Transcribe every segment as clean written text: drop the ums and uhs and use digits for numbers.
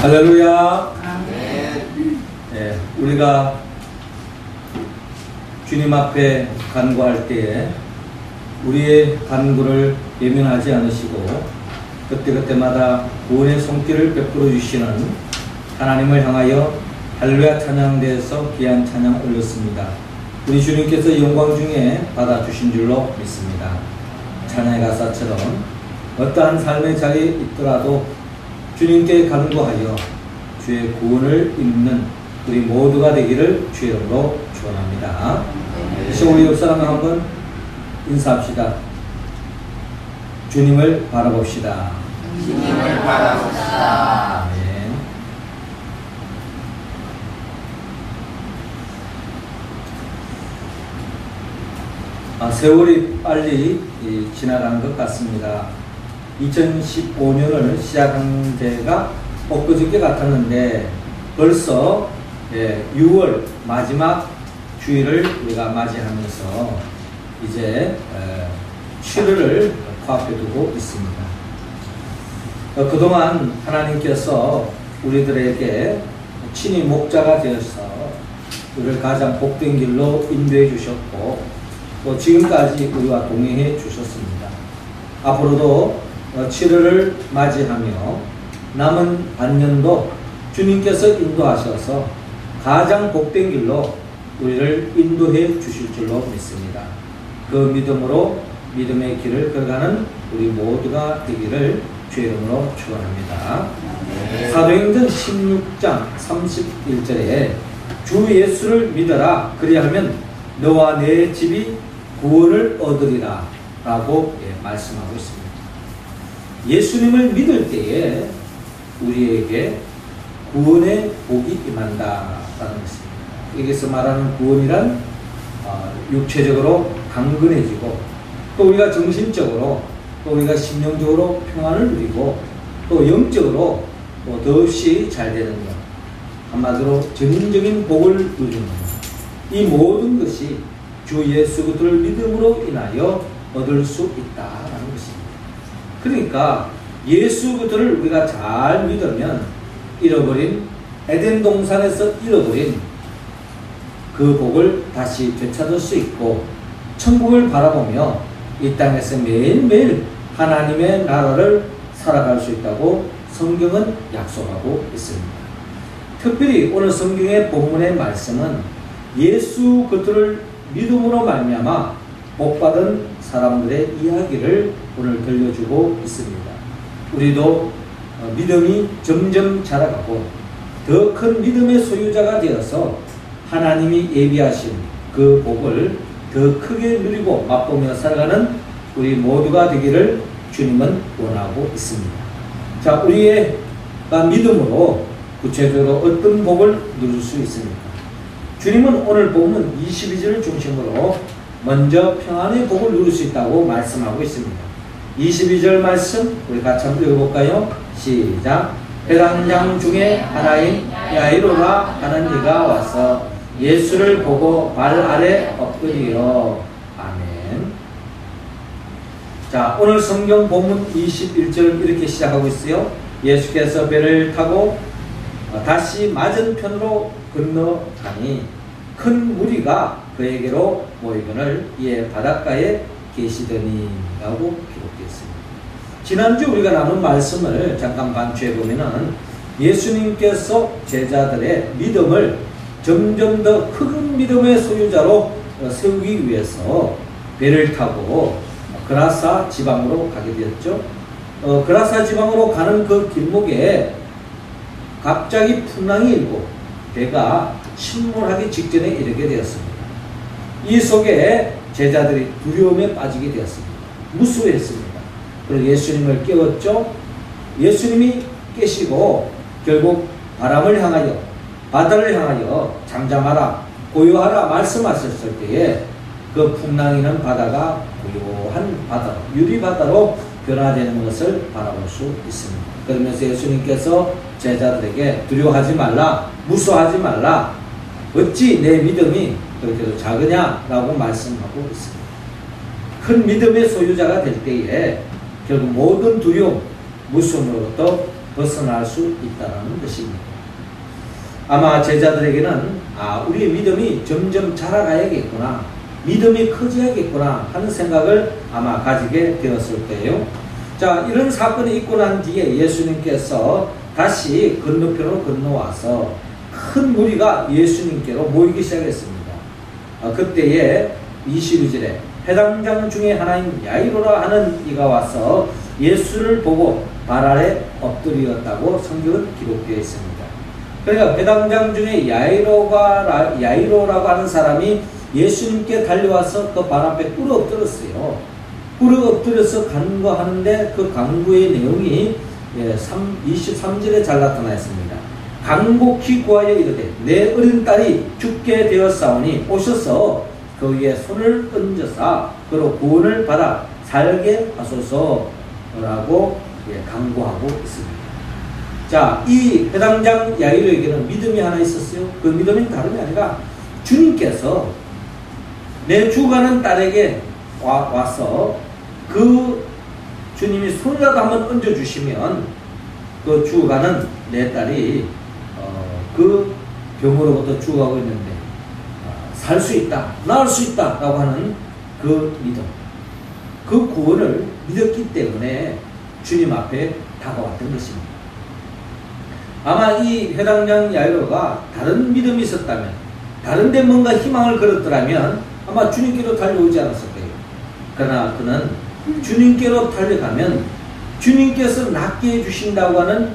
할렐루야. 아멘. 예, 우리가 주님 앞에 간구할 때에 우리의 간구를 예면하지 않으시고 그때그때마다 구원의 손길을 베풀어 주시는 하나님을 향하여 할렐루야 찬양대에서 귀한 찬양 올렸습니다. 우리 주님께서 영광 중에 받아주신 줄로 믿습니다. 찬양의 가사처럼 어떠한 삶의 자리에 있더라도 주님께 간구하여 주의 구원을 입는 우리 모두가 되기를 주의 이름으로 축원합니다. 이제 우리 옆 사람과 한번 인사합시다. 주님을 바라봅시다. 주님을 바라봅시다. 아멘. 세월이 빨리 지나가는 것 같습니다. 2015년을 시작한 데가 엊그저께 같았는데 벌써 6월 마지막 주일을 우리가 맞이하면서 이제 7월을 코앞에 두고 있습니다. 그동안 하나님께서 우리들에게 친히 목자가 되어서 우리를 가장 복된 길로 인도해 주셨고 또 지금까지 우리와 동행해 주셨습니다. 앞으로도 7월을 맞이하며 남은 반년도 주님께서 인도하셔서 가장 복된 길로 우리를 인도해 주실 줄로 믿습니다. 그 믿음으로 믿음의 길을 걸어가는 우리 모두가 되기를 주의 이름으로 축원합니다. 사도행전 16장 31절에 주 예수를 믿어라 그리하면 너와 내 집이 구원을 얻으리라 라고 말씀하고 있습니다. 예수님을 믿을 때에 우리에게 구원의 복이 임한다라는 것입니다. 여기서 말하는 구원이란 육체적으로 강건해지고 또 우리가 정신적으로 또 우리가 심령적으로 평안을 누리고 또 영적으로 또 더없이 잘 되는 것, 한마디로 전인적인 복을 누리는 것, 이 모든 것이 주 예수 그리스도를 믿음으로 인하여 얻을 수 있다라는 것입니다. 그러니까 예수 그리스도를 우리가 잘 믿으면 잃어버린 에덴 동산에서 잃어버린 그 복을 다시 되찾을 수 있고 천국을 바라보며 이 땅에서 매일매일 하나님의 나라를 살아갈 수 있다고 성경은 약속하고 있습니다. 특별히 오늘 성경의 본문의 말씀은 예수 그리스도를 믿음으로 말미암아 복받은 사람들의 이야기를 오늘 들려주고 있습니다. 우리도 믿음이 점점 자라가고 더 큰 믿음의 소유자가 되어서 하나님이 예비하신 그 복을 더 크게 누리고 맛보며 살아가는 우리 모두가 되기를 주님은 원하고 있습니다. 자, 우리가 믿음으로 구체적으로 어떤 복을 누릴 수 있습니까? 주님은 오늘 본문 22절을 중심으로 먼저 평안의 복을 누릴 수 있다고 말씀하고 있습니다. 22절 말씀 우리 같이 한번 읽어볼까요? 시작. 회당장 중에 하나인 야이로가 하는 이가 와서 예수를 보고 발 아래 엎드리어. 아멘. 자, 오늘 성경 본문 21절은 이렇게 시작하고 있어요. 예수께서 배를 타고 다시 맞은편으로 건너가니 큰 무리가 그에게로 모이거늘 이에 바닷가에 계시더니 라고 기록되었습니다. 지난주 우리가 나눈 말씀을 잠깐 반추해 보면은 예수님께서 제자들의 믿음을 점점 더 큰 믿음의 소유자로 세우기 위해서 배를 타고 그라사 지방으로 가게 되었죠. 그라사 지방으로 가는 그 길목에 갑자기 풍랑이 일고 배가 침몰하기 직전에 이르게 되었습니다. 이 속에 제자들이 두려움에 빠지게 되었습니다. 무수했습니다. 그리고 예수님을 깨웠죠. 예수님이 깨시고 결국 바람을 향하여 바다를 향하여 잠잠하라 고요하라 말씀하셨을 때에 그 풍랑이는 바다가 고요한 바다로 유리바다로 변화되는 것을 바라볼 수 있습니다. 그러면서 예수님께서 제자들에게 두려워하지 말라 무서워하지 말라 어찌 내 믿음이 그렇게도 작으냐라고 말씀하고 있습니다. 큰 믿음의 소유자가 될 때에 결국 모든 두려움, 무서움으로부터 벗어날 수 있다는 것입니다. 아마 제자들에게는 우리의 믿음이 점점 자라가야겠구나, 믿음이 커져야겠구나 하는 생각을 아마 가지게 되었을 거예요. 자, 이런 사건이 있고 난 뒤에 예수님께서 다시 건너편으로 건너와서 큰 무리가 예수님께로 모이기 시작했습니다. 그때에 22절에 회당장 중에 하나인 야이로라 하는 이가 와서 예수를 보고 발 아래 엎드렸다고 성경은 기록되어 있습니다. 그러니까 회당장 중에 야이로라고 하는 사람이 예수님께 달려와서 그 발 앞에 꿇어 엎드렸어요. 꿇어 엎드려서 간구하는데 그 간구의 내용이 23절에 잘 나타나 있습니다. 간곡히 구하여 이르되 내 어린 딸이 죽게 되었사오니 오셔서 그 위에 손을 얹어사 그로 구원을 받아 살게 하소서라고 간구하고 있습니다. 자, 이 회당장 야이로에게는 믿음이 하나 있었어요. 그 믿음은 다름이 아니라 주님께서 내 죽어가는 딸에게 와서 그 주님이 손이라도 한번 얹어주시면 그 죽어가는 내 딸이 그 병으로부터 죽어가고 있는데 살 수 있다, 나을 수 있다 라고 하는 그 믿음, 그 구원을 믿었기 때문에 주님 앞에 다가왔던 것입니다. 아마 이 회당장 야이로가 다른 믿음이 있었다면, 다른 데 뭔가 희망을 걸었더라면 아마 주님께로 달려오지 않았을 거예요. 그러나 그는 주님께로 달려가면 주님께서 낫게 해주신다고 하는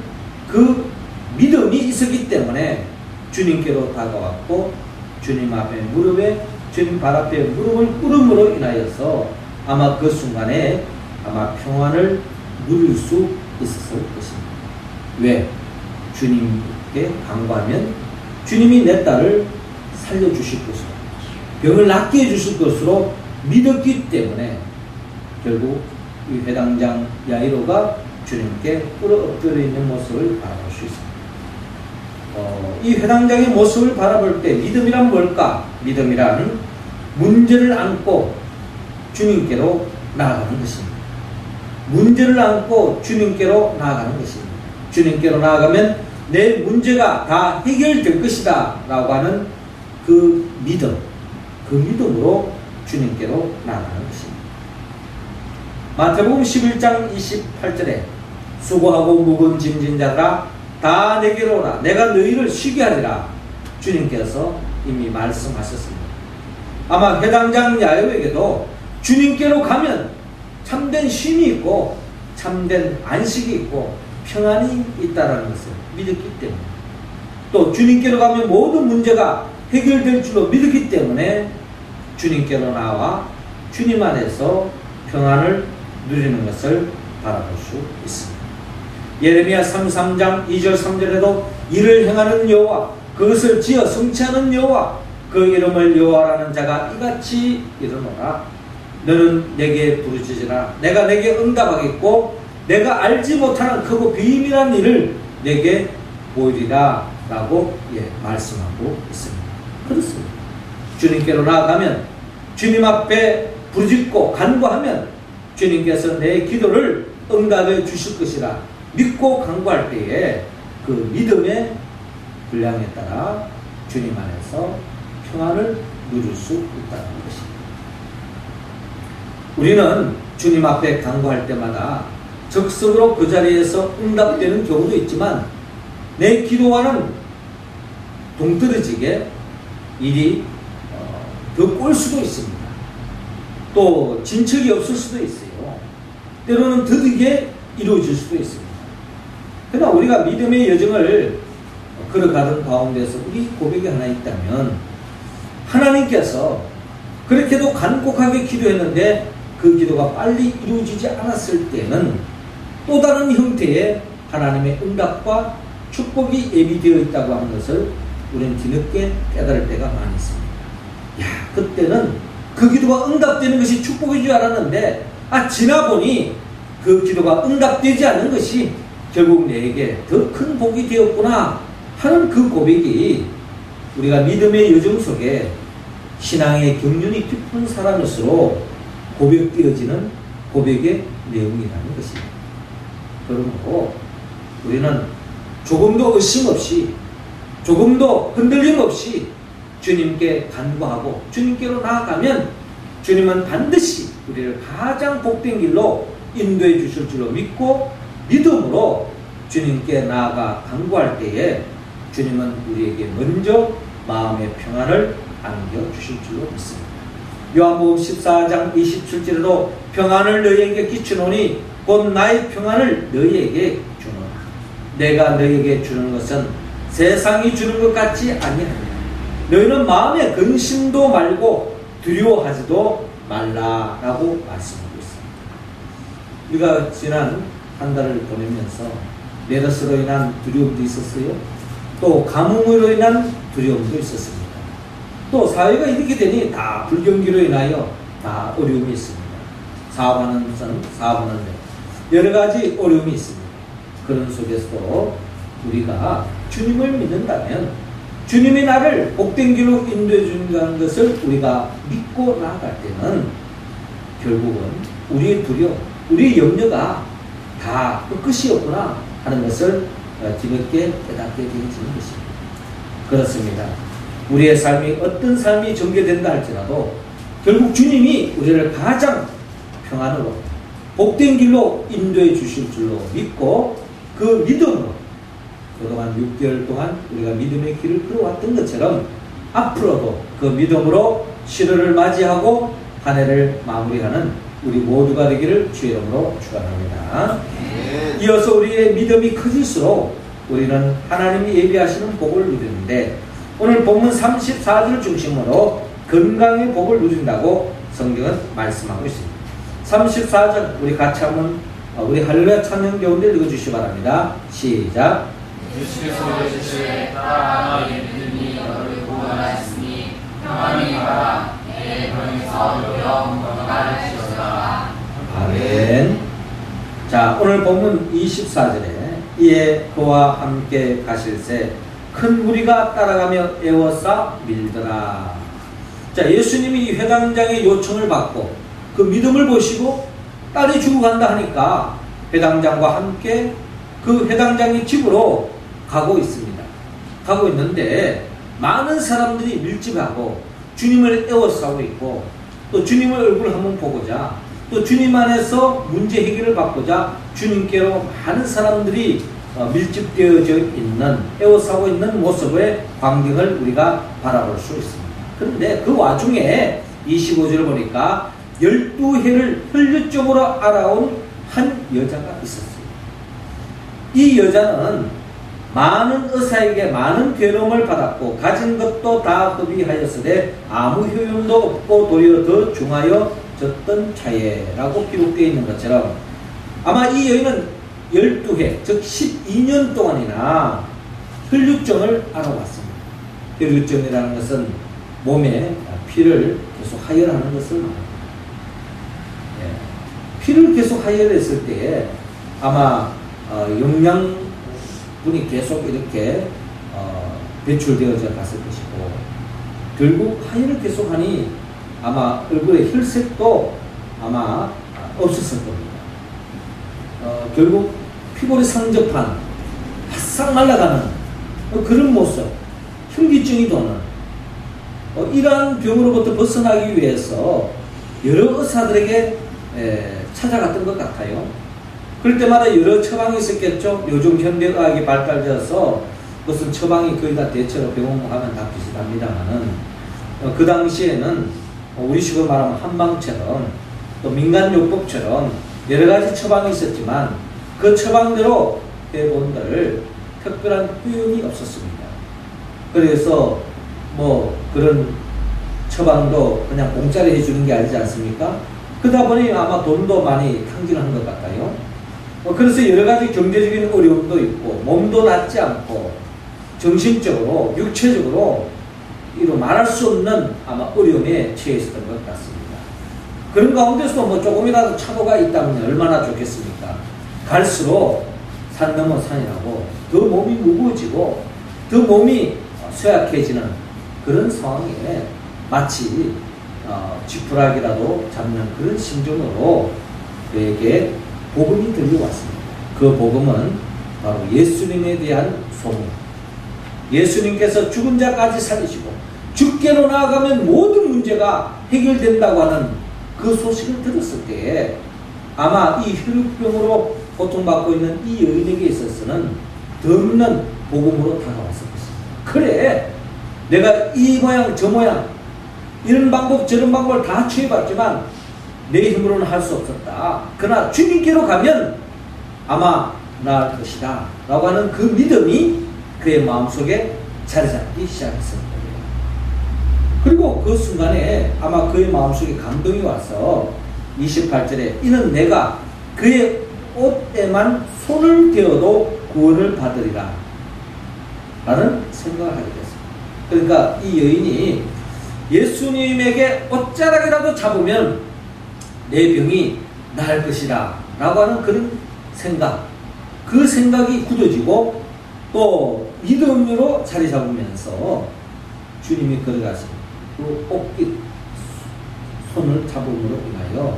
그 믿음이 있었기 때문에 주님께로 다가왔고, 주님 앞에 무릎에, 주님 발 앞에 무릎을 꿇음으로 인하여서 아마 그 순간에 아마 평안을 누릴 수 있었을 것입니다. 왜? 주님께 간구하면 주님이 내 딸을 살려주실 것으로, 병을 낫게 해주실 것으로 믿었기 때문에 결국 이 회당장 야이로가 주님께 꿇어 엎드려 있는 모습을 바라볼 수 있습니다. 이 회당장의 모습을 바라볼 때 믿음이란 뭘까? 믿음이란 문제를 안고 주님께로 나아가는 것입니다. 문제를 안고 주님께로 나아가는 것입니다. 주님께로 나아가면 내 문제가 다 해결될 것이다 라고 하는 그 믿음, 그 믿음으로 주님께로 나아가는 것입니다. 마태복음 11장 28절에 수고하고 무거운 짐진 자들아 다 내게로 오라, 내가 너희를 쉬게 하리라 주님께서 이미 말씀하셨습니다. 아마 회당장 야이로에게도 주님께로 가면 참된 쉼이 있고 참된 안식이 있고 평안이 있다는 것을 믿었기 때문에, 또 주님께로 가면 모든 문제가 해결될 줄로 믿었기 때문에 주님께로 나와 주님 안에서 평안을 누리는 것을 바라볼 수 있습니다. 예레미야 33장 2절 3절에도 이를 행하는 여호와, 그것을 지어 성취하는 여호와, 그 이름을 여호와라는 자가 이같이 이르노라. 너는 내게 부르짖으라, 내가 내게 응답하겠고 내가 알지 못하는 크고 비밀한 일을 내게 보이리라 라고 말씀하고 있습니다. 그렇습니다. 주님께로 나아가면, 주님 앞에 부르짖고 간구하면 주님께서 내 기도를 응답해 주실 것이라 믿고 간구할 때에 그 믿음의 분량에 따라 주님 안에서 평안을 누릴 수 있다는 것입니다. 우리는 주님 앞에 간구할 때마다 적극적으로 그 자리에서 응답되는 경우도 있지만 내 기도와는 동떨어지게 일이 더 꼴 수도 있습니다. 또 진척이 없을 수도 있어요. 때로는 더디게 이루어질 수도 있습니다. 그러나 우리가 믿음의 여정을 걸어가던 가운데서 우리 고백이 하나 있다면, 하나님께서 그렇게도 간곡하게 기도했는데 그 기도가 빨리 이루어지지 않았을 때는 또 다른 형태의 하나님의 응답과 축복이 예비되어 있다고 하는 것을 우리는 뒤늦게 깨달을 때가 많이 있습니다. 그때는 그 기도가 응답되는 것이 축복인 줄 알았는데 지나보니 그 기도가 응답되지 않는 것이 결국 내게 더 큰 복이 되었구나 하는 그 고백이 우리가 믿음의 여정 속에 신앙의 경륜이 깊은 사람일수록 고백되어지는 고백의 내용이라는 것입니다. 그러므로 우리는 조금도 의심 없이, 조금도 흔들림 없이 주님께 간구하고 주님께로 나아가면 주님은 반드시 우리를 가장 복된 길로 인도해 주실 줄로 믿고, 믿음으로 주님께 나아가 간구할 때에 주님은 우리에게 먼저 마음의 평안을 안겨주실 줄로 믿습니다. 요한복음 14장 27절에도 평안을 너희에게 끼치노니 곧 나의 평안을 너희에게 주노라. 내가 너희에게 주는 것은 세상이 주는 것 같지 아니하니라. 너희는 마음에 근심도 말고 두려워하지도 말라라고 말씀하고 있습니다. 우리가 지난 한 달을 보내면서 메르스로 인한 두려움도 있었어요. 또 가뭄으로 인한 두려움도 있었습니다. 또 사회가 이렇게 되니 다 불경기로 인하여 다 어려움이 있습니다. 사업하는 여러 가지 어려움이 있습니다. 그런 속에서도 우리가 주님을 믿는다면 주님이 나를 복된 길로 인도해 준다는 것을 우리가 믿고 나아갈 때는 결국은 우리의 두려움, 우리의 염려가 다 끝이 없구나 하는 것을 뒤늦게 깨닫게 되어지는 것입니다. 그렇습니다. 우리의 삶이 어떤 삶이 전개된다 할지라도 결국 주님이 우리를 가장 평안으로 복된 길로 인도해 주실 줄로 믿고, 그 믿음으로 그동안 6개월 동안 우리가 믿음의 길을 걸어왔던 것처럼 앞으로도 그 믿음으로 7월을 맞이하고 한 해를 마무리하는 우리 모두가 되기를 주의 이름으로 축원합니다. 이어서 우리의 믿음이 커질수록 우리는 하나님이 예비하시는 복을 누리는데, 오늘 본문 34절을 중심으로 건강의 복을 누린다고 성경은 말씀하고 있습니다. 34절 우리 같이 한번 우리 할렐루야 찬양 가운데 읽어주시기 바랍니다. 시작. 주께서 주실 따라가의 믿음이 너를 구원하였으니 평안히 가라. 내 병에서 영영 건강하시리라. 아멘. 자, 오늘 본문 24절에 이에 그와 함께 가실새 큰 무리가 따라가며 에워싸 밀더라. 자, 예수님이 이 회당장의 요청을 받고 그 믿음을 보시고 딸이 죽어간다 하니까 회당장과 함께 그 회당장의 집으로 가고 있습니다. 가고 있는데 많은 사람들이 밀집하고 주님을 에워싸고 있고, 또 주님의 얼굴을 한번 보고자, 또 주님 안에서 문제 해결을 받고자 주님께로 많은 사람들이 밀집되어져 있는, 에워싸고 있는 모습의 광경을 우리가 바라볼 수 있습니다. 그런데 그 와중에 25절을 보니까 12해를 혈류적으로 알아온 한 여자가 있었어요. 이 여자는 많은 의사에게 많은 괴로움을 받았고 가진 것도 다 허비하였으되 아무 효용도 없고 도리어 더 중하여졌던 자예라고 기록되어 있는 것처럼, 아마 이 여인은 12해 즉 12년 동안이나 혈류증을 알아왔습니다. 혈류증이라는 것은 몸에 피를 계속 하혈하는 것을 말합니다. 피를 계속 하혈했을 때에 아마 영양분이 계속 이렇게 배출되어져 갔을 것이고, 결국 하혈을 계속하니 아마 얼굴의 혈색도 아마 없었을 겁니다. 결국 피골이 상접한 바싹 말라가는 그런 모습, 흉기증이 도는 이러한 병으로부터 벗어나기 위해서 여러 의사들에게 찾아갔던 것 같아요. 그럴 때마다 여러 처방이 있었겠죠. 요즘 현대의학이 발달되어서 무슨 처방이 거의 다 대체로 병원 가면 다 비슷합니다만은 그 당시에는 우리식으로 말하면 한방처럼 또 민간요법처럼 여러 가지 처방이 있었지만 그 처방대로 해본들 특별한 효용이 없었습니다. 그래서 뭐 그런 처방도 그냥 공짜로 해주는 게 아니지 않습니까? 그러다 보니 아마 돈도 많이 탕진한 것 같아요. 그래서 여러 가지 경제적인 어려움도 있고 몸도 낫지 않고 정신적으로 육체적으로 이로 말할 수 없는 아마 어려움에 처해 있었던 것 같습니다. 그런 가운데서도 뭐 조금이라도 차도가 있다면 얼마나 좋겠습니까? 갈수록 산 넘어 산이라고 더 몸이 무거워지고 더 몸이 쇠약해지는 그런 상황에 마치 지푸라기라도 잡는 그런 심정으로 그에게 복음이 들려왔습니다. 그 복음은 바로 예수님에 대한 소문. 예수님께서 죽은 자까지 살리시고 죽게로 나아가면 모든 문제가 해결된다고 하는 그 소식을 들었을 때에 아마 이 혈육병으로 고통받고 있는 이 여인에게 있어서는 덧없는 복음으로 다가왔을 것입니다. 그래, 내가 이 모양 저 모양 이런 방법 저런 방법을 다 취해봤지만 내 힘으로는 할 수 없었다. 그러나 주님께로 가면 아마 나을 것이다 라고 하는 그 믿음이 그의 마음속에 자리 잡기 시작했습니다. 그리고 그 순간에 아마 그의 마음속에 감동이 와서 28절에 이는 내가 그의 옷에만 손을 대어도 구원을 받으리라 라는 생각을 하게 됐습니다. 그러니까 이 여인이 예수님에게 옷자락이라도 잡으면 내 병이 나을 것이다 라고 하는 그런 생각, 그 생각이 굳어지고 또 믿음으로 자리 잡으면서 주님이 걸어가신 그 옷깃 손을 잡음으로 인하여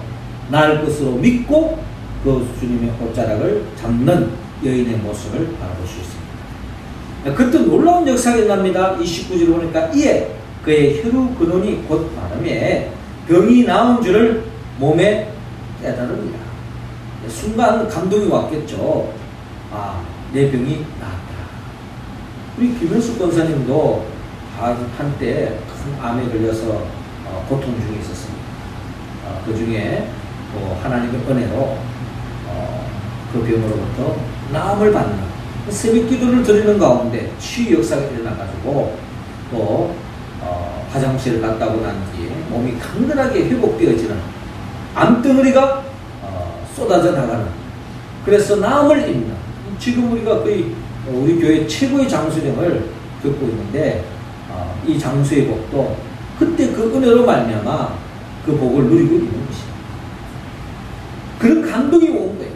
나을 것으로 믿고 그 주님의 옷자락을 잡는 여인의 모습을 바라볼 수 있습니다. 그때 놀라운 역사가 일어납니다. 29절 보니까 이에 그의 혈루 근원이 곧 바람에 병이 나은 줄을 몸에 깨달으니라. 순간 감동이 왔겠죠. 아, 내 병이 나았다. 우리 김현숙 권사님도 한때 큰 암에 걸려서 고통 중에 있었습니다. 그 중에 하나님의 은혜로 그 병으로부터 나음을 받는 새벽 기도를 드리는 가운데 치유 역사가 일어나가지고 또 화장실을 갔다 오고 난 뒤에 몸이 강건하게 회복되어지는 암덩어리가 쏟아져 나가는, 그래서 나음을 입는, 지금 우리가 거의 우리 교회 최고의 장수령을 겪고 있는데 이 장수의 복도 그때 그 은혜로 말미암아 그 복을 누리고 있는 것입니다. 그런 감동이 온 거예요.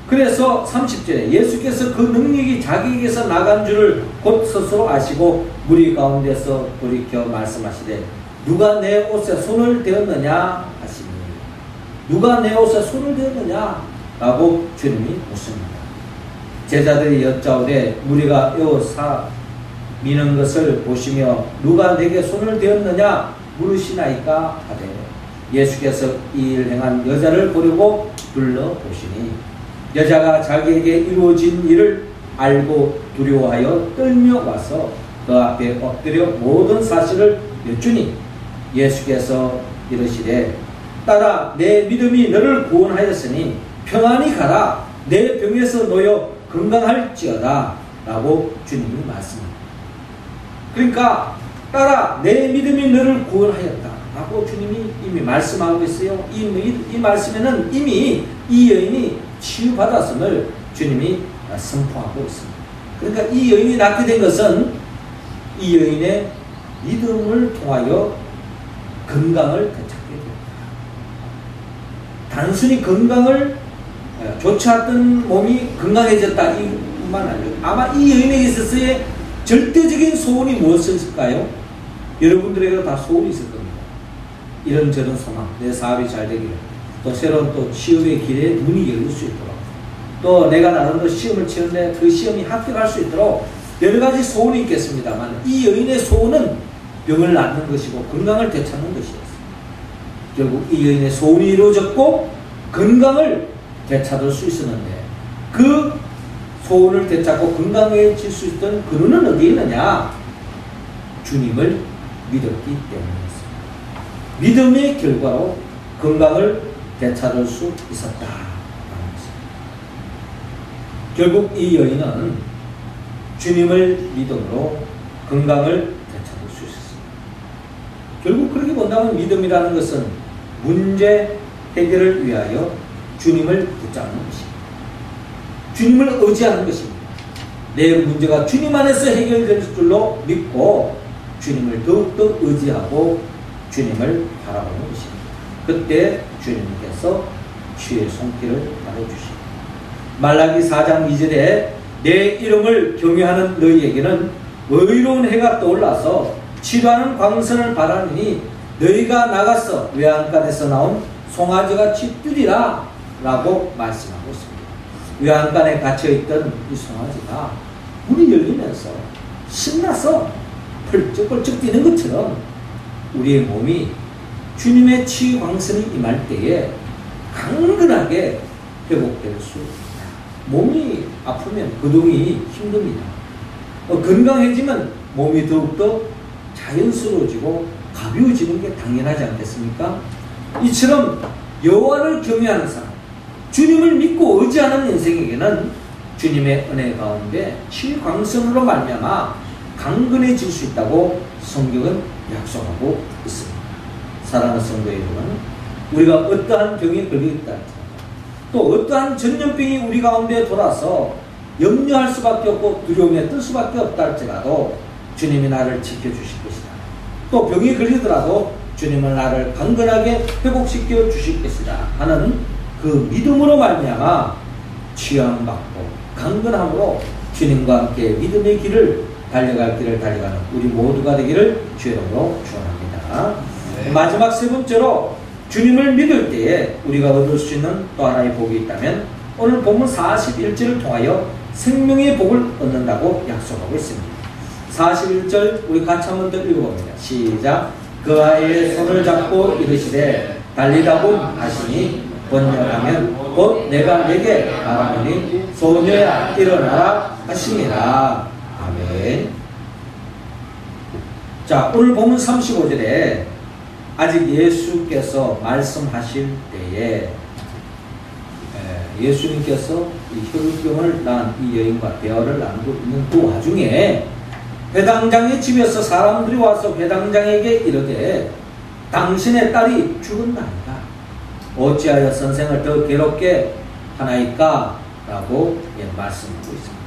그래서 30절에 예수께서 그 능력이 자기에게서 나간 줄을 곧 스스로 아시고 무리 가운데서 돌이켜 말씀하시되 누가 내 옷에 손을 대었느냐 하시니, 누가 내 옷에 손을 대었느냐 라고 주님이 묻습니다. 제자들이 여짜오되 무리가 에워싸 미는 것을 보시며 누가 내게 손을 대었느냐 물으시나이까 하되 예수께서 이 일 행한 여자를 보려고 둘러보시니 여자가 자기에게 이루어진 일을 알고 두려워하여 떨며 와서 그 앞에 엎드려 모든 사실을 여쭈니 예수께서 이르시되 딸아 내 믿음이 너를 구원하였으니 평안히 가라 내 병에서 놓여 건강할지어다 라고 주님이 말씀합니다. 그러니까 딸아 내 믿음이 너를 구원하였다 라고 주님이 이미 말씀하고 있어요. 이 말씀에는 이미 이 여인이 치유받았음을 주님이 선포하고 있습니다. 그러니까 이 여인이 낫게 된 것은 이 여인의 믿음을 통하여 건강을 되찾게 됩니다. 단순히 건강을 좋지 않던 몸이 건강해졌다 이뿐만 아니라 아마 이 여인에게 있어서의 절대적인 소원이 무엇일까요? 여러분들에게도 다 소원이 있을 겁니다. 이런저런 소망, 내 사업이 잘 되기를, 또 새로운 또 취업의 길에 문이 열릴 수 있도록, 또 내가 나름대로 시험을 치는데 그 시험이 합격할 수 있도록 여러 가지 소원이 있겠습니다만 이 여인의 소원은 병을 낫는 것이고 건강을 되찾는 것이었습니다. 결국 이 여인의 소원이 이루어졌고 건강을 되찾을 수 있었는데 그 소원을 되찾고 건강해질 수 있던 근원은 어디에 있느냐? 주님을 믿었기 때문이었습니다. 믿음의 결과로 건강을 되찾을 수 있었다. 결국 이 여인은 주님을 믿음으로 건강을 되찾을 수 있었습니다. 결국 그렇게 본다면 믿음이라는 것은 문제 해결을 위하여 주님을 붙잡는 것입니다. 주님을 의지하는 것입니다. 내 문제가 주님 안에서 해결될 줄로 믿고 주님을 더욱더 의지하고 주님을 바라보는 것입니다. 그때 주님께서 주의 손길을 가려주십니다. 말라기 4장 2절에 내 이름을 경외하는 너희에게는 의로운 해가 떠올라서 치료하는 광선을 바라느니 너희가 나가서 외양간에서 나온 송아지같이 뛰리라 라고 말씀하고 있습니다. 외양간에 갇혀있던 이 송아지가 문이 열리면서 신나서 펄쩍펄쩍 뛰는 것처럼 우리의 몸이 주님의 치유 광선이 임할 때에 강건하게 회복될 수 있다. 몸이 아프면 거동이 힘듭니다. 건강해지면 몸이 더욱더 자연스러워지고 가벼워지는 게 당연하지 않겠습니까? 이처럼 여호와를 경외하는 사람, 주님을 믿고 의지하는 인생에게는 주님의 은혜 가운데 치유 광선으로 말미암아 강건해질 수 있다고 성경은 약속하고 있습니다. 사랑하는 성도 여러분, 우리가 어떠한 병에 걸리겠다, 또 어떠한 전염병이 우리 가운데 돌아서 염려할 수밖에 없고 두려움에 뜰 수밖에 없다 할지라도 주님이 나를 지켜주실 것이다. 또 병이 걸리더라도 주님은 나를 강건하게 회복시켜 주실 것이다 하는 그 믿음으로 말미암아 치유받고 강건함으로 주님과 함께 믿음의 길을 달려갈 길을 달려가는 우리 모두가 되기를 주의 이름으로 축원합니다. 네. 마지막 세 번째로 주님을 믿을 때에 우리가 얻을 수 있는 또 하나의 복이 있다면 오늘 본문 41절을 통하여 생명의 복을 얻는다고 약속하고 있습니다. 41절 우리 같이 한번 더 읽어봅니다. 시작. 그 아이의 손을 잡고 이르시되 달리다보 하시니 번역하면 곧 내가 내게 말하노니 소녀야 일어나라 하시니라. 아멘. 자, 오늘 본문 35절에 아직 예수께서 말씀하실 때에 예수님께서 이 혈루병을 낳은 이 여인과 대화를 나누고 있는 그 와중에 회당장의 집에서 사람들이 와서 회당장에게 이르되 당신의 딸이 죽었나이다. 어찌하여 선생을 더 괴롭게 하나이까? 라고 말씀하고 있습니다.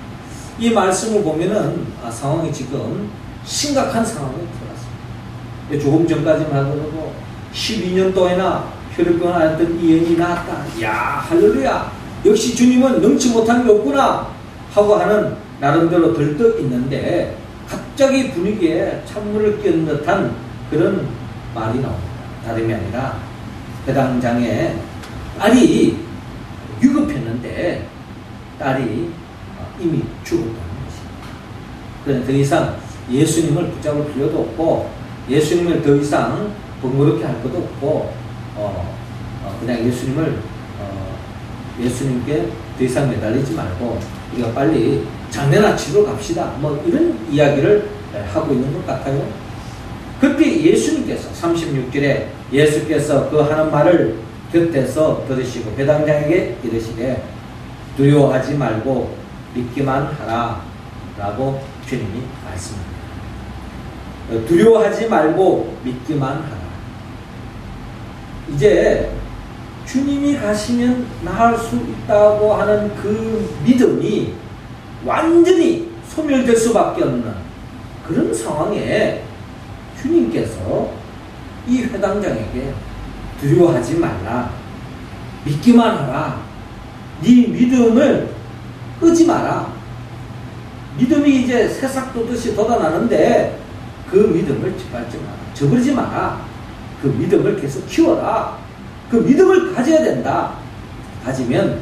이 말씀을 보면은 상황이 지금 심각한 상황에 들어갔습니다. 조금 전까지만 하더라도 12년 동안이나 혈루병을 앓았던 이 여인이 나았다. 야, 할렐루야. 역시 주님은 능치 못한 게 없구나 하고 하는 나름대로 들떡 있는데 갑자기 분위기에 찬물을 끼얹은 듯한 그런 말이 나옵니다. 다름이 아니라 회당장의 딸이 위급했는데 딸이 이미 죽었다는 것입니다. 그래서 더 이상 예수님을 붙잡을 필요도 없고 예수님을 더 이상 번거롭게 할 것도 없고 그냥 예수님께 더 이상 매달리지 말고 우리가 빨리 장례나 치러 갑시다. 뭐 이런 이야기를 하고 있는 것 같아요. 그때 예수님께서 36절에 예수께서 그 하는 말을 곁에서 들으시고 회당장에게 이르시되 두려워하지 말고 믿기만 하라 라고 주님이 말씀합니다. 두려워하지 말고 믿기만 하라. 이제 주님이 가시면 나을 수 있다고 하는 그 믿음이 완전히 소멸될 수밖에 없는 그런 상황에 주님께서 이 회당장에게 두려워하지 말라, 믿기만 하라, 네 믿음을 끄지 마라. 믿음이 이제 새싹 돋듯이 돋아나는데 그 믿음을 짓밟지 마라, 저버리지 마라. 그 믿음을 계속 키워라. 그 믿음을 가져야 된다. 가지면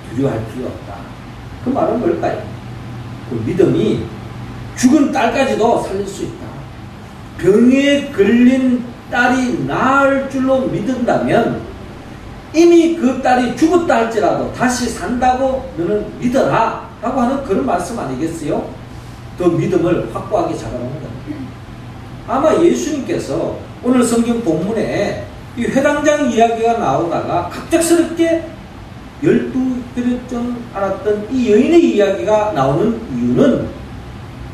두려워할 필요 없다. 그 말은 뭘까요? 그 믿음이 죽은 딸까지도 살릴 수 있다. 병에 걸린 딸이 나을 줄로 믿는다면 이미 그 딸이 죽었다 할지라도 다시 산다고 너는 믿어라 라고 하는 그런 말씀 아니겠어요? 더 믿음을 확고하게 잡아놓는 겁니다. 아마 예수님께서 오늘 성경 본문에 이 회당장 이야기가 나오다가 갑작스럽게 12혈루증 앓았던 이 여인의 이야기가 나오는 이유는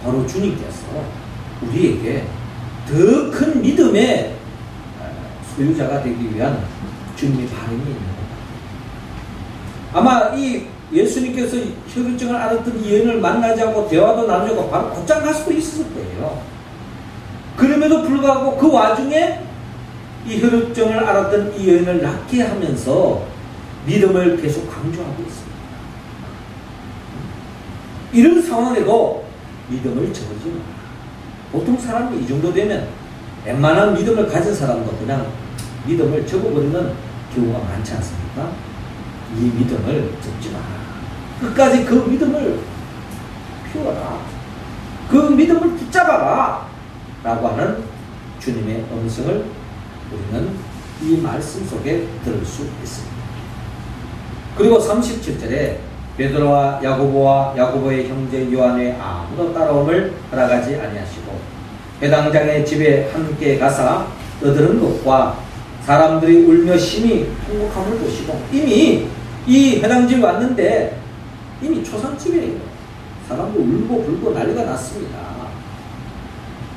바로 주님께서 우리에게 더 큰 믿음의 소유자가 되기 위한 주님의 바람이 있는 겁니다. 아마 이 예수님께서 혈루증을 앓았던 이 여인을 만나지 않고 대화도 나누려고 바로 곧장 갈 수도 있었을 거예요. 그럼에도 불구하고 그 와중에 이 혈루증을 앓았던 이 여인을 낫게 하면서 믿음을 계속 강조하고 있습니다. 이런 상황에도 믿음을 저버리지 마라. 보통 사람이 이 정도 되면 웬만한 믿음을 가진 사람도 그냥 믿음을 접어버리는 경우가 많지 않습니까? 이 믿음을 접지 마라. 끝까지 그 믿음을 피워라. 그 믿음을 붙잡아라. 라고 하는 주님의 음성을 우리는 이 말씀 속에 들을 수 있습니다. 그리고 37절에 베드로와 야고보와 야고보의 형제 요한의 아무도 따라옴을 허락하지 아니하시고 회당장의 집에 함께 가사 떠드는 것과 사람들이 울며 심히 통곡함을 보시고, 이미 이 회당집에 왔는데 이미 초상집이에요. 사람들 울고 불고 난리가 났습니다.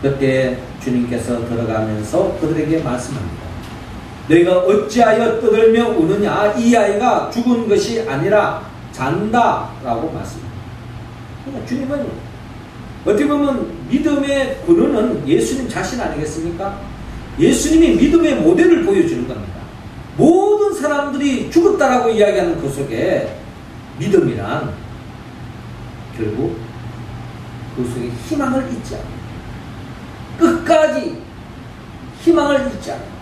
그때 주님께서 들어가면서 그들에게 말씀합니다. 너희가 어찌하여 떠들며 우느냐? 이 아이가 죽은 것이 아니라 잔다 라고 말씀합니다. 그러니까 주님은 어떻게 보면 믿음의 근원은 예수님 자신 아니겠습니까? 예수님이 믿음의 모델을 보여주는 겁니다. 모든 사람들이 죽었다라고 이야기하는 그 속에 믿음이란 결국 그 속에 희망을 잊지 않아요. 끝까지 희망을 잊지 않아요.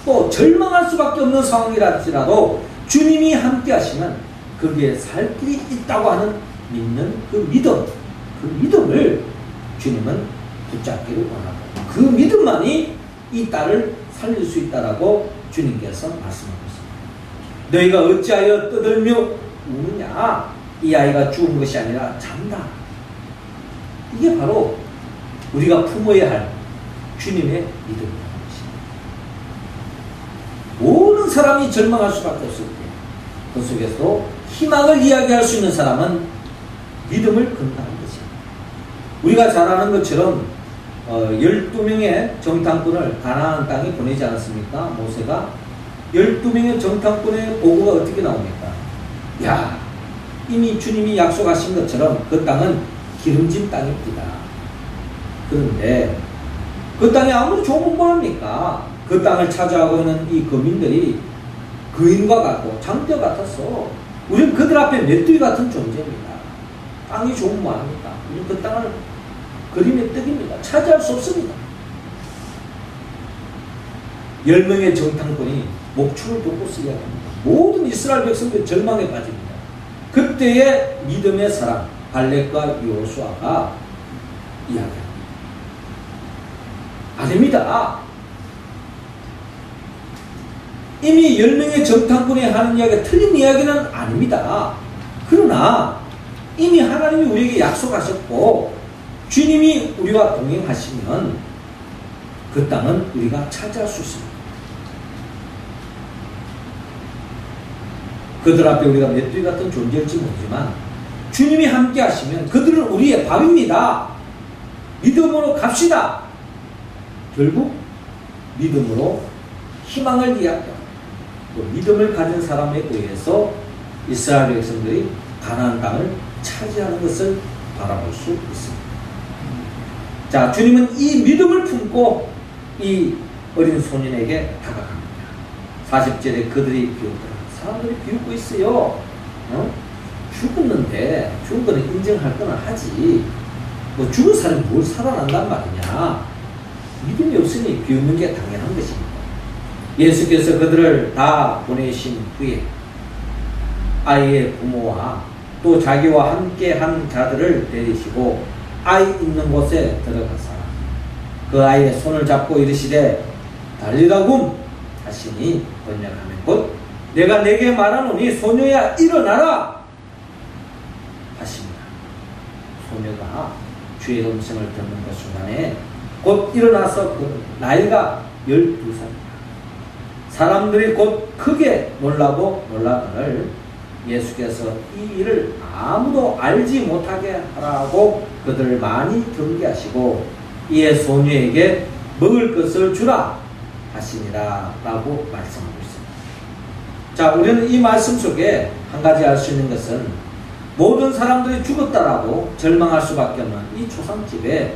또 절망할 수밖에 없는 상황이랄지라도 주님이 함께 하시면 거기에 살 길이 있다고 하는 믿는 그 믿음을 주님은 붙잡기를 원하고, 그 믿음만이 이 딸을 살릴 수 있다라고 주님께서 말씀하고 있습니다. 너희가 어찌하여 떠들며 우느냐? 이 아이가 죽은 것이 아니라 잔다. 이게 바로 우리가 품어야 할 주님의 믿음이라는 것입니다. 모든 사람이 절망할 수밖에 없을 때, 그 속에서도 희망을 이야기할 수 있는 사람은 믿음을 건다는 것입니다. 우리가 잘 아는 것처럼 12명의 정탐꾼을 가나안 땅에 보내지 않았습니까? 모세가 12명의 정탐꾼의 보고가 어떻게 나옵니까? 야, 이미 주님이 약속하신 것처럼 그 땅은 기름진 땅입니다. 그런데 그 땅에 아무리 좋은 뭐 합니까? 그 땅을 차지하고 있는 이 거민들이 거인과 같고 장뼈 같았어. 우리는 그들 앞에 메뚜기 같은 존재입니다. 땅이 좋은 뭐 합니까? 우리는 그 땅을 그림의 떡입니다. 차지할 수 없습니다. 10명의 정탐꾼이 목축을 돕고 이야기합니다. 모든 이스라엘 백성들이 절망에 빠집니다. 그때의 믿음의 사람 갈렙과 여호수아가 이야기합니다. 아닙니다. 이미 10명의 정탐꾼이 하는 이야기가 틀린 이야기는 아닙니다. 그러나 이미 하나님이 우리에게 약속하셨고 주님이 우리와 동행하시면 그 땅은 우리가 차지할 수 있습니다. 그들 앞에 우리가 메뚜기 같은 존재일지 모르지만 주님이 함께 하시면 그들은 우리의 밥입니다. 믿음으로 갑시다. 결국 믿음으로 희망을 이야기하고 또 믿음을 가진 사람에 의해서 이스라엘 백성들이 가나안 땅을 차지하는 것을 바라볼 수 있습니다. 자, 주님은 이 믿음을 품고 이 어린 소년에게 다가갑니다. 40절에 그들이 비웃더라. 사람들이 비웃고 있어요. 죽었는데 죽은 거는 인정할 거는 하지. 뭐 죽은 사람이 뭘 살아난단 말이냐. 믿음이 없으니 비웃는 게 당연한 것입니다. 예수께서 그들을 다 보내신 후에 아이의 부모와 또 자기와 함께 한 자들을 데리시고 아이 있는 곳에 들어가사 그 아이의 손을 잡고 이르시되 달리다굼 하시니 번역하면 곧 내가 내게 말하노니 소녀야 일어나라 하십니다. 소녀가 주의 음성을 듣는 그 순간에 곧 일어나서 그 나이가 12살입니다. 사람들이 곧 크게 놀라고 놀라거늘 예수께서 이 일을 아무도 알지 못하게 하라고 그들을 많이 경계하시고 이에 소녀에게 먹을 것을 주라 하시니라 라고 말씀하고 있습니다. 자, 우리는 이 말씀 속에 한 가지 알 수 있는 것은 모든 사람들이 죽었다라고 절망할 수밖에 없는 이 초상집에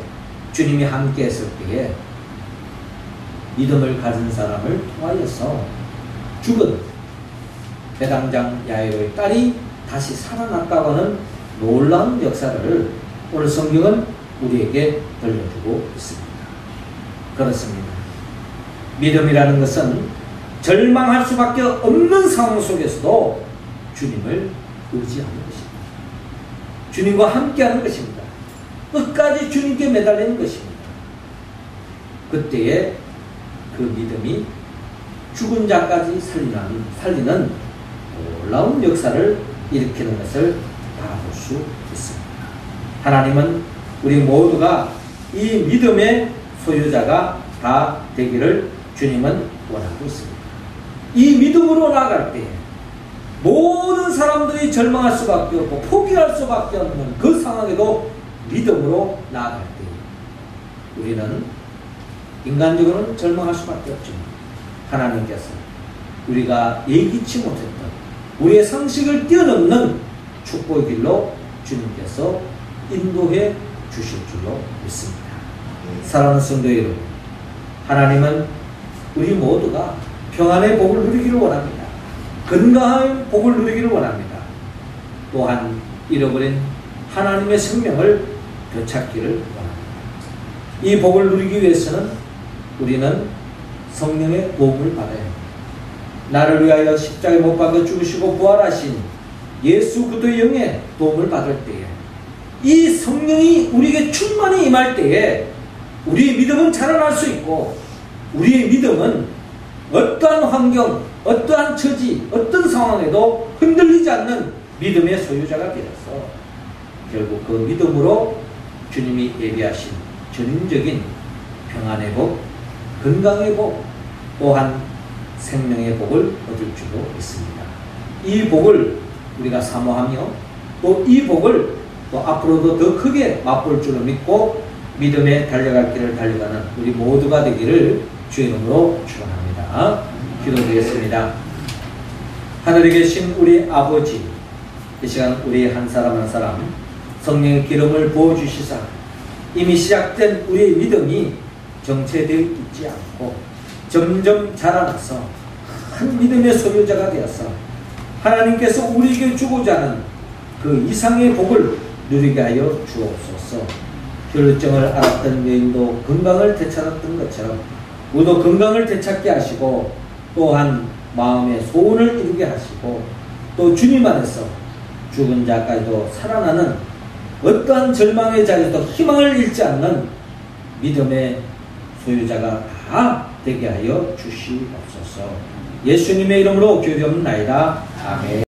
주님이 함께 했을 때에 믿음을 가진 사람을 통하여서 죽은 회당장 야이로의 딸이 다시 살아났다고 하는 놀라운 역사를 오늘 성경은 우리에게 들려주고 있습니다. 그렇습니다. 믿음이라는 것은 절망할 수밖에 없는 상황 속에서도 주님을 의지하는 것입니다. 주님과 함께하는 것입니다. 끝까지 주님께 매달리는 것입니다. 그때에 그 믿음이 죽은 자까지 살리는 놀라운 역사를 일으키는 것을 바라볼 수 있습니다. 하나님은 우리 모두가 이 믿음의 소유자가 다 되기를 주님은 원하고 있습니다. 이 믿음으로 나아갈 때에 모든 사람들이 절망할 수밖에 없고 포기할 수밖에 없는 그 상황에도 믿음으로 나아갈 때에 우리는 인간적으로는 절망할 수밖에 없지만 하나님께서 우리가 예기치 못했던 우리의 상식을 뛰어넘는 축복의 길로 주님께서 인도해 주실 줄로 믿습니다. 사랑하는 성도 여러분, 하나님은 우리 모두가 평안의 복을 누리기를 원합니다. 건강한 복을 누리기를 원합니다. 또한 잃어버린 하나님의 생명을 되찾기를 원합니다. 이 복을 누리기 위해서는 우리는 성령의 도움을 받아야 합니다. 나를 위하여 십자가에 못 박아 죽으시고 부활하신 예수 그리스도의 영의 도움을 받을 때에 이 성령이 우리에게 충만히 임할 때에 우리의 믿음은 자라날 수 있고 우리의 믿음은 어떠한 환경, 어떠한 처지, 어떤 상황에도 흔들리지 않는 믿음의 소유자가 되어서 결국 그 믿음으로 주님이 예비하신 전적인 평안의 복, 건강의 복, 또한 생명의 복을 얻을 줄로 믿습니다. 이 복을 우리가 사모하며 또 이 복을 또 앞으로도 더 크게 맛볼 줄로 믿고 믿음에 달려갈 길을 달려가는 우리 모두가 되기를 주의 이름으로 축원합니다. 기도드리겠습니다. 하늘에 계신 우리 아버지, 이 시간 우리 한 사람 한 사람 성령의 기름을 부어주시사 이미 시작된 우리의 믿음이 정체되어 있지 않고 점점 자라나서 큰 믿음의 소유자가 되어서 하나님께서 우리에게 주고자 하는 그 이상의 복을 누리게 하여 주옵소서. 혈루증을 앓았던 여인도 건강을 되찾았던 것처럼 우리도 건강을 되찾게 하시고 또한 마음의 소원을 이루게 하시고 또 주님 안에서 죽은 자까지도 살아나는 어떠한 절망의 자리에도 희망을 잃지 않는 믿음의 소유자가 다 되게 하여 주시옵소서. 예수님의 이름으로 기도하옵나이다. 아멘.